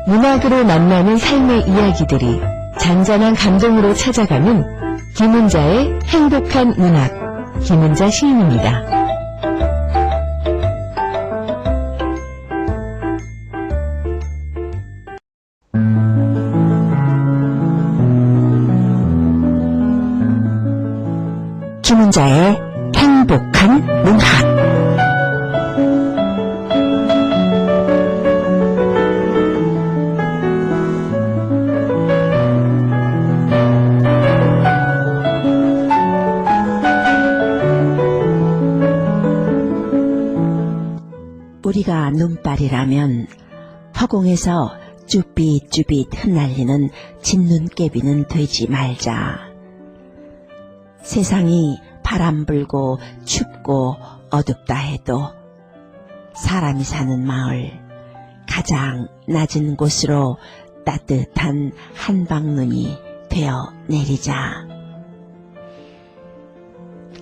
문학으로 만나는 삶의 이야기들이 잔잔한 감동으로 찾아가는 김은자의 행복한 문학, 김은자 시인입니다. 김은자의 행복한 문학. 우리가 눈발이라면 허공에서 쭈삣쭈삣 흩날리는 진눈깨비는 되지 말자. 세상이 바람 불고 춥고 어둡다 해도 사람이 사는 마을, 가장 낮은 곳으로 따뜻한 한방눈이 되어 내리자.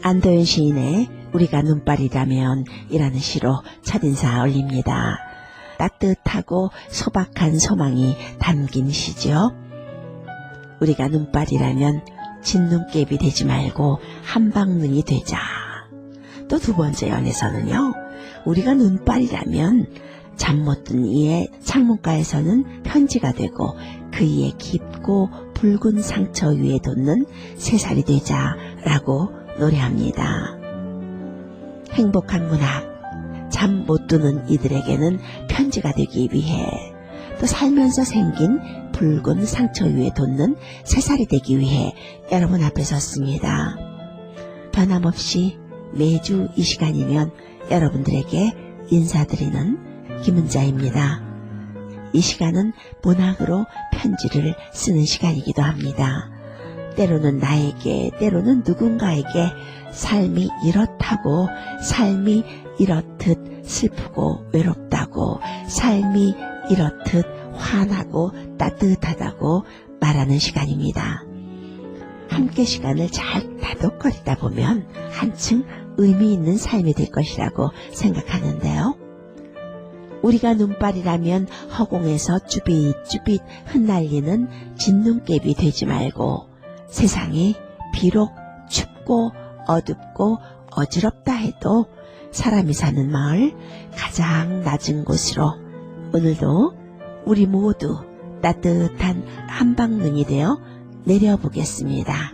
안도현 시인의 우리가 눈발이라면 이라는 시로 첫인사 올립니다. 따뜻하고 소박한 소망이 담긴 시죠. 우리가 눈발이라면 진눈깨비 되지 말고 한방눈이 되자. 또 두 번째 연에서는요, 우리가 눈발이라면 잠 못 든 이의 창문가에서는 편지가 되고 그 이의 깊고 붉은 상처 위에 돋는 새살이 되자라고 노래합니다. 행복한 문학, 잠 못 드는 이들에게는 편지가 되기 위해, 또 살면서 생긴 붉은 상처 위에 돋는 새살이 되기 위해 여러분 앞에 섰습니다. 변함없이 매주 이 시간이면 여러분들에게 인사드리는 김은자입니다. 이 시간은 문학으로 편지를 쓰는 시간이기도 합니다. 때로는 나에게, 때로는 누군가에게 삶이 이렇다고, 삶이 이렇듯 슬프고 외롭다고, 삶이 이렇듯 환하고 따뜻하다고 말하는 시간입니다. 함께 시간을 잘 다독거리다 보면 한층 의미 있는 삶이 될 것이라고 생각하는데요. 우리가 눈발이라면 허공에서 쭈삣쭈삣 흩날리는 진눈깨비 되지 말고, 세상이 비록 춥고 어둡고 어지럽다 해도 사람이 사는 마을, 가장 낮은 곳으로 오늘도 우리 모두 따뜻한 한방눈이 되어 내려보겠습니다.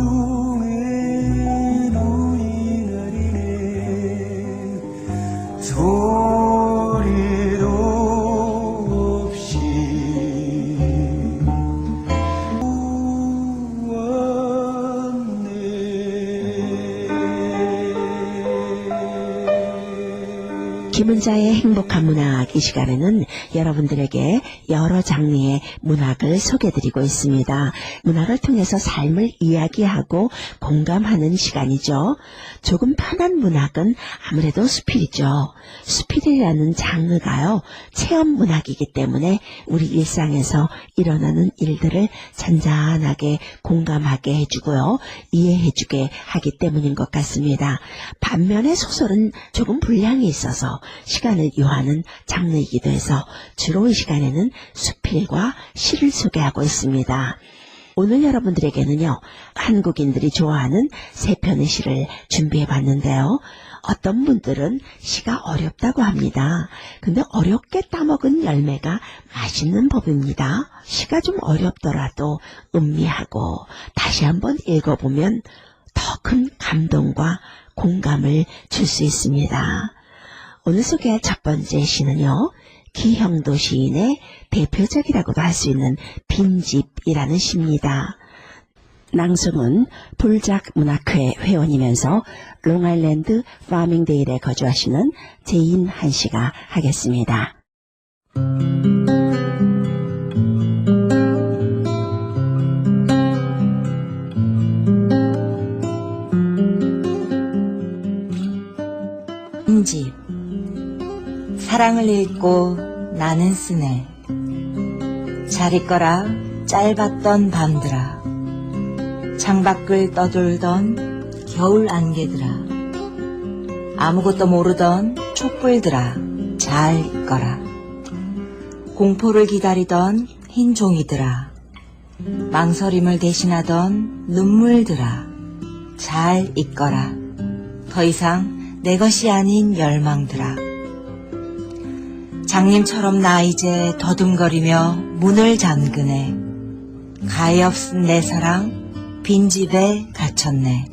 한밤중에 눈이 내리네. 소리도 없이 김은자의 행복한 문학, 이 시간에는 여러분들에게 여러 장르의 문학을 소개해드리고 있습니다. 문학을 통해서 삶을 이야기하고 공감하는 시간이죠. 조금 편한 문학은 아무래도 수필이죠. 수필이라는 장르가요, 체험 문학이기 때문에 우리 일상에서 일어나는 일들을 잔잔하게 공감하게 해주고요, 이해해주게 하기 때문인 것 같습니다. 반면에 소설은 조금 분량이 있어서 시간을 요하는 장르이기도 해서 주로 이 시간에는 수필과 시를 소개하고 있습니다. 오늘 여러분들에게는요, 한국인들이 좋아하는 세 편의 시를 준비해 봤는데요. 어떤 분들은 시가 어렵다고 합니다. 근데 어렵게 따먹은 열매가 맛있는 법입니다. 시가 좀 어렵더라도 음미하고 다시 한번 읽어보면 더 큰 감동과 공감을 줄 수 있습니다. 오늘 소개할 첫 번째 시는요, 기형도 시인의 대표작이라고도 할 수 있는 빈집이라는 시입니다. 낭송은 불작 문학회 회원이면서 롱아일랜드 파밍데일에 거주하시는 제인한 씨가 하겠습니다. 사랑을 읽고 나는 쓰네. 잘 있거라 짧았던 밤들아. 창밖을 떠돌던 겨울 안개들아. 아무것도 모르던 촛불들아 잘 있거라. 공포를 기다리던 흰 종이들아. 망설임을 대신하던 눈물들아 잘 있거라. 더 이상 내 것이 아닌 열망들아. 장님처럼 나 이제 더듬거리며 문을 잠그네. 가엾은 내 사랑 빈집에 갇혔네.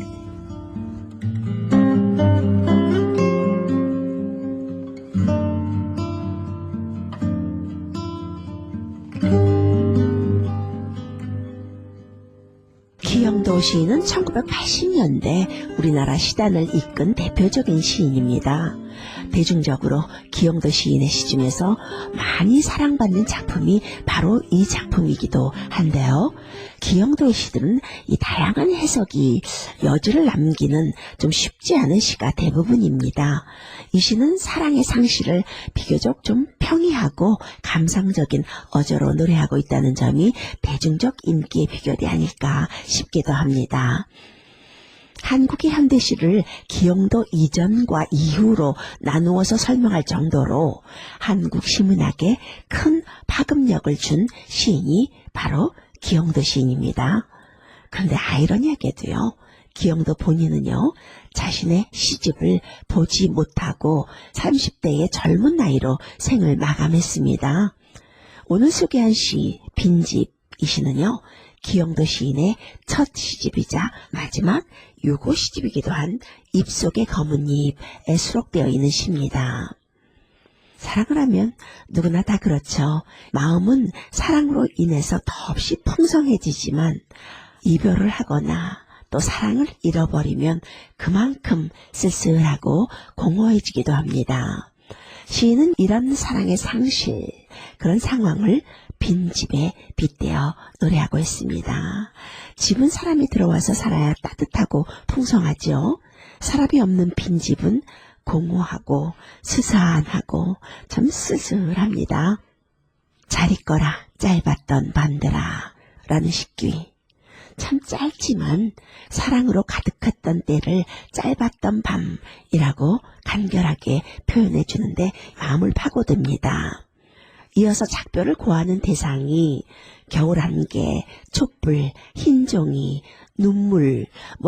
기영도 시인은 1980년대 우리나라 시단을 이끈 대표적인 시인입니다. 대중적으로 기영도 시인의 시 중에서 많이 사랑받는 작품이 바로 이 작품이기도 한데요. 기영도의 시들은 이 다양한 해석이 여지를 남기는 좀 쉽지 않은 시가 대부분입니다. 이 시는 사랑의 상실을 비교적 좀 평이하고 감상적인 어조로 노래하고 있다는 점이 대중적 인기의 비결이 아닐까 싶기도 합니다. 한국의 현대시를 기영도 이전과 이후로 나누어서 설명할 정도로 한국 시문학에 큰 파급력을 준 시인이 바로 기영도 시인입니다. 그런데 아이러니하게도요, 기영도 본인은요, 자신의 시집을 보지 못하고 30대의 젊은 나이로 생을 마감했습니다. 오늘 소개한 시 빈집 이 시는요, 기영도 시인의 첫 시집이자 마지막 유고 시집이기도 한 입속의 검은 잎에 수록되어 있는 시입니다. 사랑을 하면 누구나 다 그렇죠. 마음은 사랑으로 인해서 더없이 풍성해지지만 이별을 하거나 또 사랑을 잃어버리면 그만큼 쓸쓸하고 공허해지기도 합니다. 시인은 이런 사랑의 상실, 그런 상황을 빈집에 빗대어 노래하고 있습니다. 집은 사람이 들어와서 살아야 따뜻하고 풍성하죠. 사람이 없는 빈집은 공허하고 스산하고 참 쓸쓸합니다. 잘 있거라 짧았던 밤들아 라는 식귀. 참 짧지만 사랑으로 가득했던 때를 짧았던 밤이라고 간결하게 표현해 주는데 마음을 파고듭니다. 이어서 작별을 고하는 대상이 겨울 안개, 촛불, 흰 종이, 눈물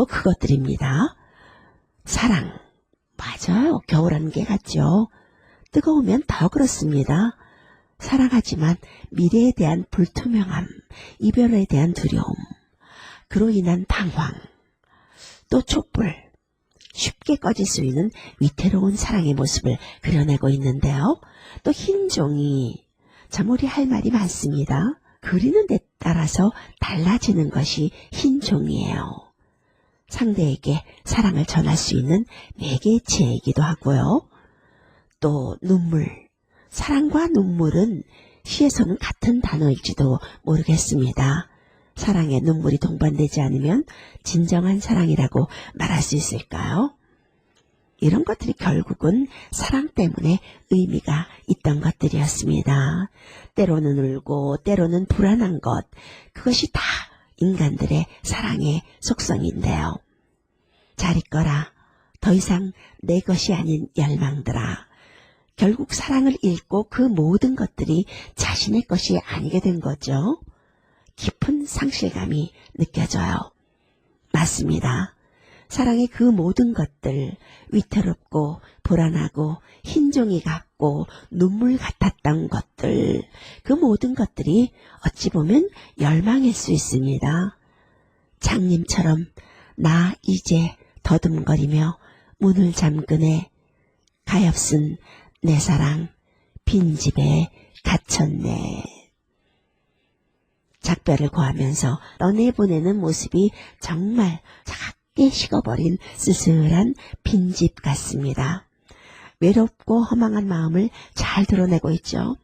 그것들입니다. 사랑, 맞아요. 겨울 안개 같죠. 뜨거우면 더 그렇습니다. 사랑하지만 미래에 대한 불투명함, 이별에 대한 두려움, 그로 인한 방황, 또 촛불, 쉽게 꺼질 수 있는 위태로운 사랑의 모습을 그려내고 있는데요. 또 흰 종이, 참 우리 할 말이 많습니다. 그리는 데 따라서 달라지는 것이 흰 종이에요. 상대에게 사랑을 전할 수 있는 매개체이기도 하고요. 또 눈물, 사랑과 눈물은 시에서는 같은 단어일지도 모르겠습니다. 사랑에 눈물이 동반되지 않으면 진정한 사랑이라고 말할 수 있을까요? 이런 것들이 결국은 사랑 때문에 의미가 있던 것들이었습니다. 때로는 울고 때로는 불안한 것, 그것이 다 인간들의 사랑의 속성인데요. 잘 있거라, 더 이상 내 것이 아닌 열망들아. 결국 사랑을 잃고 그 모든 것들이 자신의 것이 아니게 된 거죠. 깊은 상실감이 느껴져요. 맞습니다. 사랑의 그 모든 것들, 위태롭고 불안하고 흰종이 같고 눈물 같았던 것들, 그 모든 것들이 어찌 보면 열망일 수 있습니다. 장님처럼 나 이제 더듬거리며 문을 잠그네. 가엾은 내 사랑 빈집에 갇혔네. 작별을 고하면서 떠내보내는 모습이 정말 작게 식어버린 쓸쓸한 빈집 같습니다. 외롭고 허망한 마음을 잘 드러내고 있죠.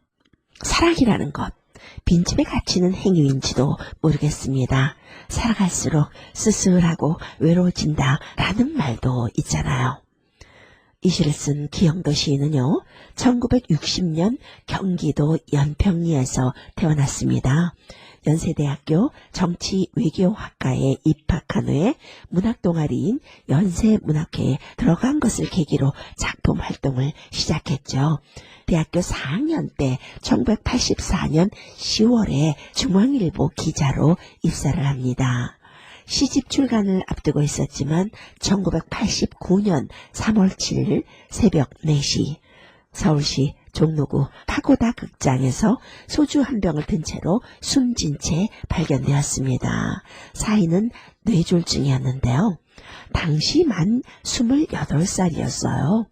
사랑이라는 것, 빈집에 갇히는 행위인지도 모르겠습니다. 살아갈수록 쓸쓸하고 외로워진다라는 말도 있잖아요. 이 시를 쓴 기영도 시인은요, 1960년 경기도 연평리에서 태어났습니다. 연세대학교 정치외교학과에 입학한 후에 문학동아리인 연세문학회에 들어간 것을 계기로 작품 활동을 시작했죠. 대학교 4학년 때 1984년 10월에 중앙일보 기자로 입사를 합니다. 시집 출간을 앞두고 있었지만 1989년 3월 7일 새벽 4시 서울시 종로구 파고다 극장에서 소주 한 병을 든 채로 숨진 채 발견되었습니다. 사인은 뇌졸중이었는데요. 당시 만 28살이었어요.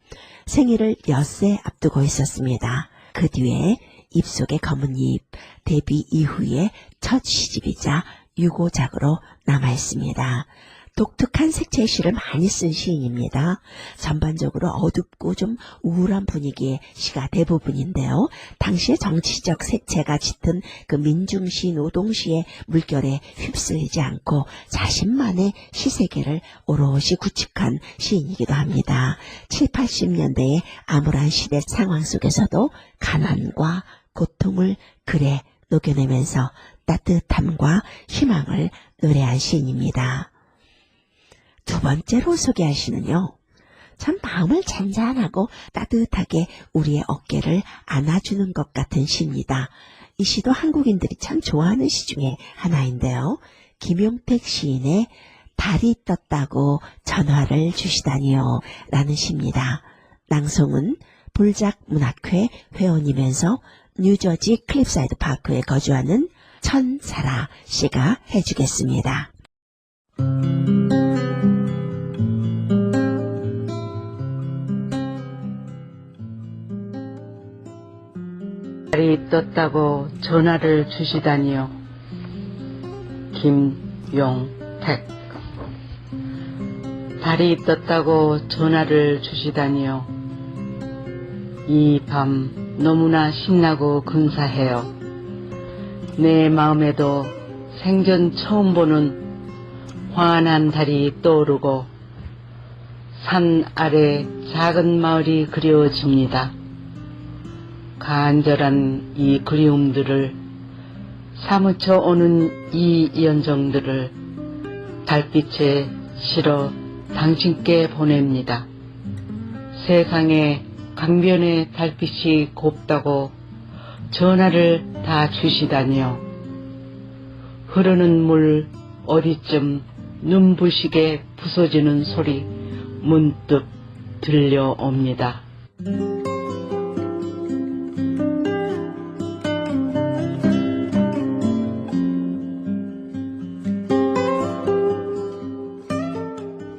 생일을 엿새 앞두고 있었습니다. 그 뒤에 입속의 검은 잎, 데뷔 이후의 첫 시집이자 유고작으로 남아있습니다. 독특한 색채의 시를 많이 쓴 시인입니다. 전반적으로 어둡고 좀 우울한 분위기의 시가 대부분인데요. 당시의 정치적 색채가 짙은 그 민중시, 노동시의 물결에 휩쓸리지 않고 자신만의 시세계를 오롯이 구축한 시인이기도 합니다. 7, 80년대의 암울한 시대 상황 속에서도 가난과 고통을 글에 녹여내면서 따뜻함과 희망을 노래한 시인입니다. 두 번째로 소개할 시는요, 참 마음을 잔잔하고 따뜻하게 우리의 어깨를 안아주는 것 같은 시입니다. 이 시도 한국인들이 참 좋아하는 시 중에 하나인데요. 김용택 시인의 달이 떴다고 전화를 주시다니요 라는 시입니다. 낭송은 불작문학회 회원이면서 뉴저지 클립사이드 파크에 거주하는 천사라 씨가 해주겠습니다. 달이 떴다고 전화를 주시다니요. 김용택. 달이 떴다고 전화를 주시다니요. 이 밤 너무나 신나고 근사해요. 내 마음에도 생전 처음 보는 환한 달이 떠오르고 산 아래 작은 마을이 그리워집니다. 간절한 이 그리움들을 사무쳐 오는 이 연정들을 달빛에 실어 당신께 보냅니다. 세상에 강변의 달빛이 곱다고 전화를 다 주시다니요. 흐르는 물 어디쯤 눈부시게 부서지는 소리 문득 들려옵니다.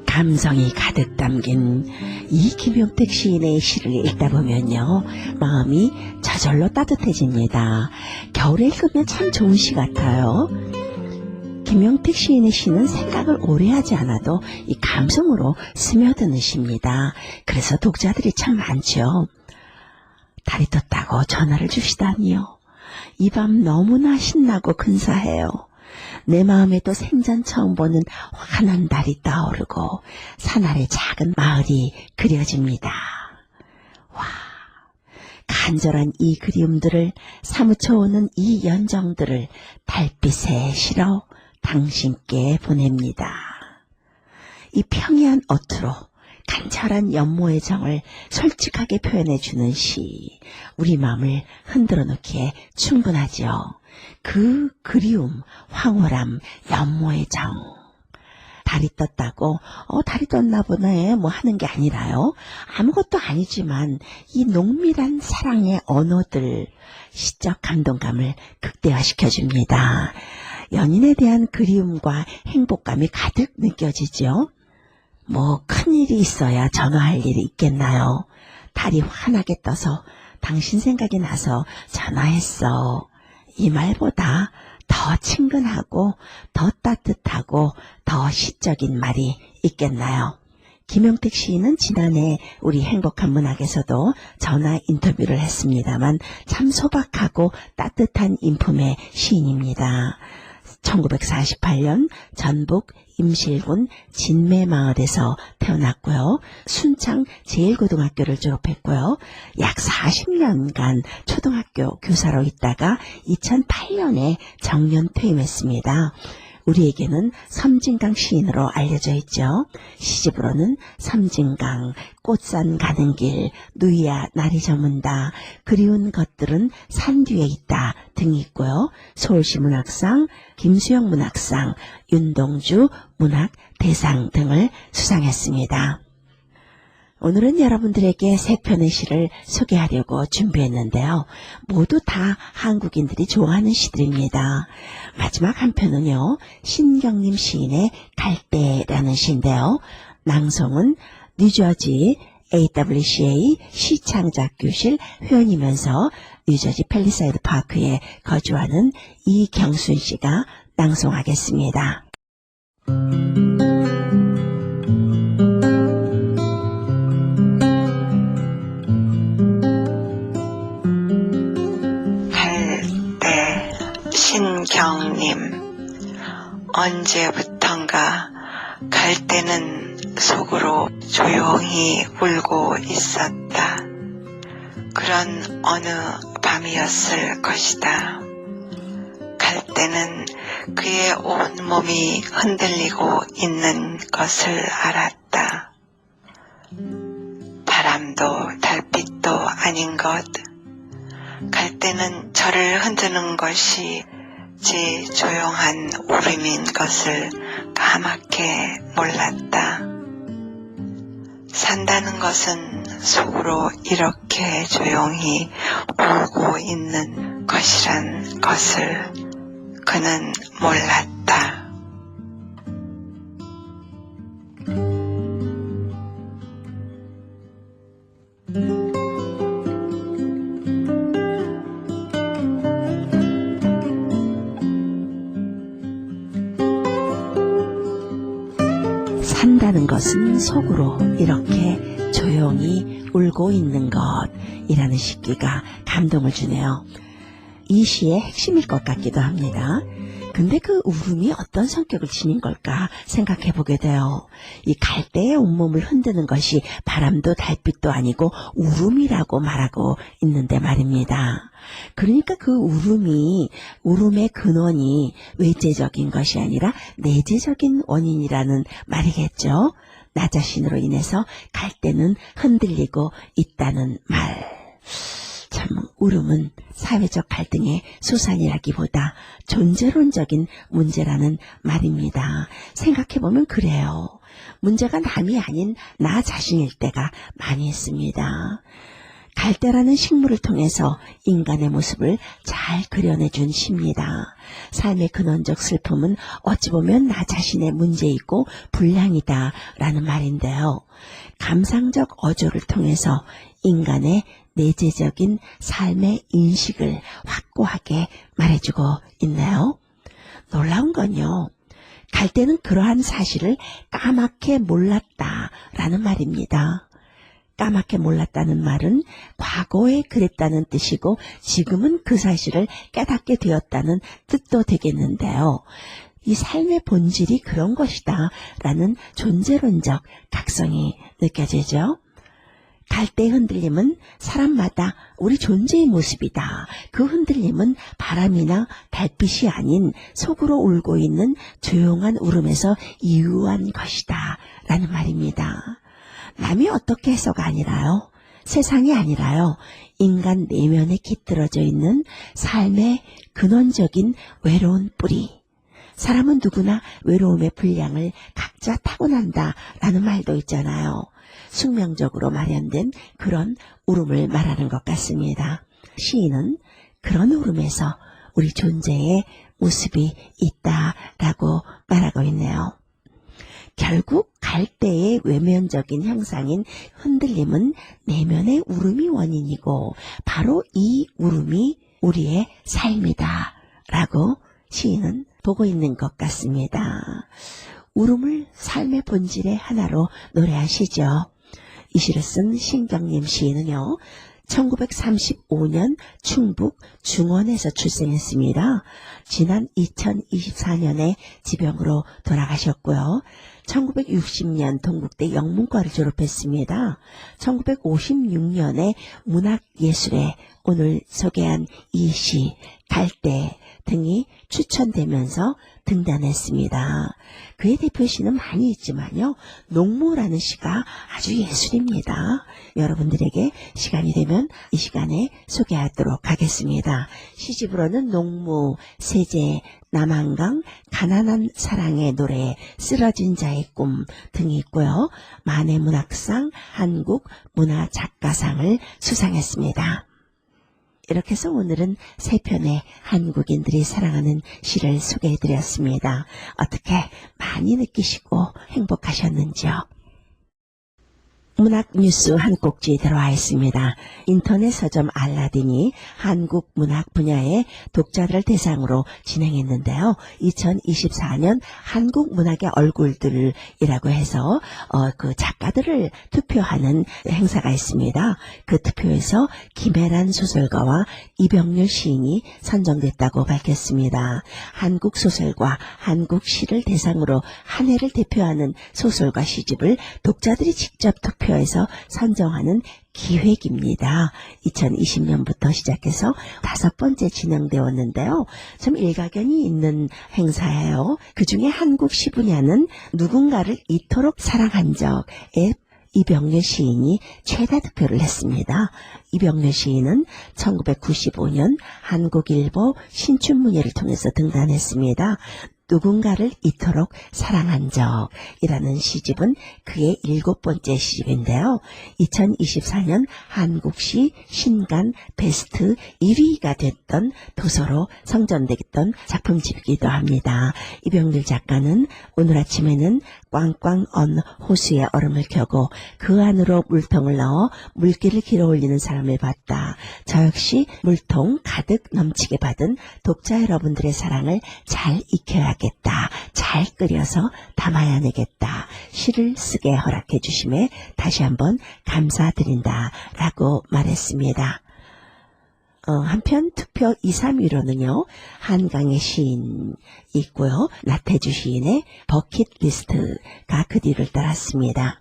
감성이 가득 담긴 이 김용택 시인의 시를 읽다 보면요, 마음이 저절로 따뜻해집니다. 겨울에 읽으면 참 좋은 시 같아요. 김용택 시인의 시는 생각을 오래 하지 않아도 이 감성으로 스며드는 시입니다. 그래서 독자들이 참 많죠. 달이 떴다고 전화를 주시다니요. 이 밤 너무나 신나고 근사해요. 내 마음에도 생전 처음 보는 환한 달이 떠오르고 산 아래 작은 마을이 그려집니다. 와, 간절한 이 그리움들을 사무쳐 오는 이 연정들을 달빛에 실어 당신께 보냅니다. 이 평이한 어투로 간절한 연모의 정을 솔직하게 표현해주는 시, 우리 마음을 흔들어 놓기에 충분하죠. 그 그리움, 황홀함, 연모의 정. 달이 떴다고 달이 떴나 보네 뭐 하는 게 아니라요. 아무것도 아니지만 이 농밀한 사랑의 언어들, 시적 감동감을 극대화시켜줍니다. 연인에 대한 그리움과 행복감이 가득 느껴지죠. 뭐 큰일이 있어야 전화할 일이 있겠나요? 달이 환하게 떠서 당신 생각이 나서 전화했어. 이 말보다 더 친근하고 더 따뜻하고 더 시적인 말이 있겠나요? 김용택 시인은 지난해 우리 행복한 문학에서도 전화 인터뷰를 했습니다만 참 소박하고 따뜻한 인품의 시인입니다. 1948년 전북 임실군 진매마을에서 태어났고요. 순창 제1고등학교를 졸업했고요. 약 40년간 초등학교 교사로 있다가 2008년에 정년 퇴임했습니다. 우리에게는 섬진강 시인으로 알려져 있죠. 시집으로는 섬진강, 꽃산 가는 길, 누이야 날이 저문다, 그리운 것들은 산 뒤에 있다 등이 있고요. 서울시 문학상, 김수영 문학상, 윤동주 문학 대상 등을 수상했습니다. 오늘은 여러분들에게 세 편의 시를 소개하려고 준비했는데요. 모두 다 한국인들이 좋아하는 시들입니다. 마지막 한 편은요, 신경림 시인의 갈대라는 시인데요. 낭송은 뉴저지 AWCA 시창작교실 회원이면서 뉴저지 팰리사이드 파크에 거주하는 이경순 씨가 낭송하겠습니다. 신경님, 언제부턴가 갈대는 속으로 조용히 울고 있었다. 그런 어느 밤이었을 것이다. 갈대는 그의 온 몸이 흔들리고 있는 것을 알았다. 바람도 달빛도 아닌 것, 갈대는 저를 흔드는 것이 제 조용한 울음인 것을 까맣게 몰랐다. 산다는 것은 속으로 이렇게 조용히 울고 있는 것이란 것을 그는 몰랐다. 산다는 것은 속으로 이렇게 조용히 울고 있는 것이라는 시기가 감동을 주네요. 이 시의 핵심일 것 같기도 합니다. 근데 그 울음이 어떤 성격을 지닌 걸까 생각해 보게 돼요. 이 갈대의 온몸을 흔드는 것이 바람도 달빛도 아니고 울음이라고 말하고 있는데 말입니다. 그러니까 그 울음의 근원이 외재적인 것이 아니라 내재적인 원인이라는 말이겠죠. 나 자신으로 인해서 갈대는 흔들리고 있다는 말. 참, 울음은 사회적 갈등의 수산이라기보다 존재론적인 문제라는 말입니다. 생각해보면 그래요. 문제가 남이 아닌 나 자신일 때가 많이 있습니다. 갈대라는 식물을 통해서 인간의 모습을 잘 그려내준 시입니다. 삶의 근원적 슬픔은 어찌 보면 나 자신의 문제이고 불량이다 라는 말인데요. 감상적 어조를 통해서 인간의 내재적인 삶의 인식을 확고하게 말해주고 있네요. 놀라운 건요, 갈대는 그러한 사실을 까맣게 몰랐다라는 말입니다. 까맣게 몰랐다는 말은 과거에 그랬다는 뜻이고 지금은 그 사실을 깨닫게 되었다는 뜻도 되겠는데요. 이 삶의 본질이 그런 것이다 라는 존재론적 각성이 느껴지죠. 갈대의 흔들림은 사람마다 우리 존재의 모습이다. 그 흔들림은 바람이나 달빛이 아닌 속으로 울고 있는 조용한 울음에서 이유한 것이다 라는 말입니다. 남이 어떻게 해서가 아니라요. 세상이 아니라요. 인간 내면에 깃들어져 있는 삶의 근원적인 외로운 뿌리. 사람은 누구나 외로움의 분량을 각자 타고난다 라는 말도 있잖아요. 숙명적으로 마련된 그런 울음을 말하는 것 같습니다. 시인은 그런 울음에서 우리 존재의 모습이 있다라고 말하고 있네요. 결국 갈대의 외면적인 형상인 흔들림은 내면의 울음이 원인이고 바로 이 울음이 우리의 삶이다 라고 시인은 보고 있는 것 같습니다. 울음을 삶의 본질의 하나로 노래하시죠. 이 시를 쓴 신경림 시인은요, 1935년 충북 중원에서 출생했습니다. 지난 2024년에 지병으로 돌아가셨고요. 1960년 동국대 영문과를 졸업했습니다. 1956년에 문학예술에 오늘 소개한 이 시, 갈대 등이 추천되면서 등단했습니다. 그의 대표시는 많이 있지만요. 농모라는 시가 아주 예술입니다. 여러분들에게 시간이 되면 이 시간에 소개하도록 하겠습니다. 시집으로는 농모, 세제, 남한강, 가난한 사랑의 노래, 쓰러진 자의 꿈 등이 있고요. 만해문학상, 한국문화작가상을 수상했습니다. 이렇게 해서 오늘은 세 편의 한국인들이 사랑하는 시를 소개해드렸습니다. 어떻게 많이 느끼시고 행복하셨는지요? 문학 뉴스 한 꼭지 들어와 있습니다. 인터넷 서점 알라딘이 한국 문학 분야의 독자들을 대상으로 진행했는데요. 2024년 한국 문학의 얼굴들이라고 해서 그 작가들을 투표하는 행사가 있습니다. 그 투표에서 김혜란 소설가와 이병률 시인이 선정됐다고 밝혔습니다. 한국 소설과 한국 시를 대상으로 한 해를 대표하는 소설과 시집을 독자들이 직접 투표해서 선정하는 기획입니다. 2020년부터 시작해서 5번째 진행되었는데요. 좀 일가견이 있는 행사예요. 그중에 한국 시 분야는 누군가를 이토록 사랑한 적에 이병렬 시인이 최다 득표를 했습니다. 이병렬 시인은 1995년 한국일보 신춘문예를 통해서 등단했습니다. 누군가를 이토록 사랑한 적이라는 시집은 그의 7번째 시집인데요. 2024년 한국시 신간 베스트 1위가 됐던 도서로 선정됐던 작품집이기도 합니다. 이병률 작가는 오늘 아침에는 꽝꽝 언 호수에 얼음을 켜고 그 안으로 물통을 넣어 물기를 길어올리는 사람을 봤다. 저 역시 물통 가득 넘치게 받은 독자 여러분들의 사랑을 잘 익혀야겠다. 잘 끓여서 담아야 되겠다. 시를 쓰게 허락해 주심에 다시 한번 감사드린다. 라고 말했습니다. 한편 투표 2, 3위로는요. 한강의 시인 있고요. 나태주 시인의 버킷리스트가 그 뒤를 따랐습니다.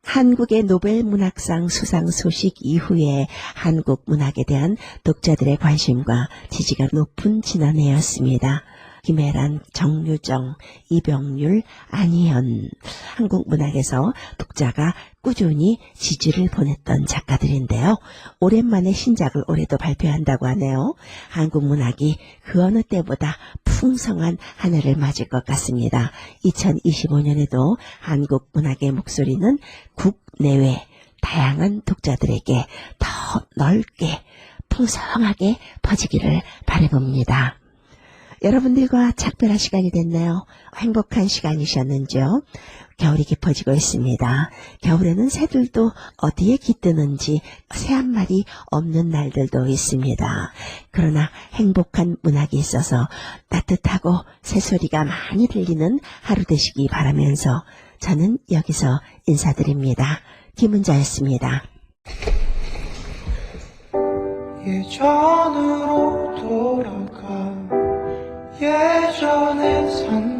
한국의 노벨 문학상 수상 소식 이후에 한국 문학에 대한 독자들의 관심과 지지가 높은 지난해였습니다. 김혜란, 정유정, 이병률, 안희연, 한국 문학에서 독자가 꾸준히 지지를 보냈던 작가들인데요. 오랜만에 신작을 올해도 발표한다고 하네요. 한국 문학이 그 어느 때보다 풍성한 한 해를 맞을 것 같습니다. 2025년에도 한국 문학의 목소리는 국내외 다양한 독자들에게 더 넓게 풍성하게 퍼지기를 바라봅니다. 여러분들과 작별할 시간이 됐네요. 행복한 시간이셨는지요? 겨울이 깊어지고 있습니다. 겨울에는 새들도 어디에 깃드는지 새 한 마리 없는 날들도 있습니다. 그러나 행복한 문학이 있어서 따뜻하고 새소리가 많이 들리는 하루 되시기 바라면서 저는 여기서 인사드립니다. 김은자였습니다. 예전으로 돌아가 예전에 산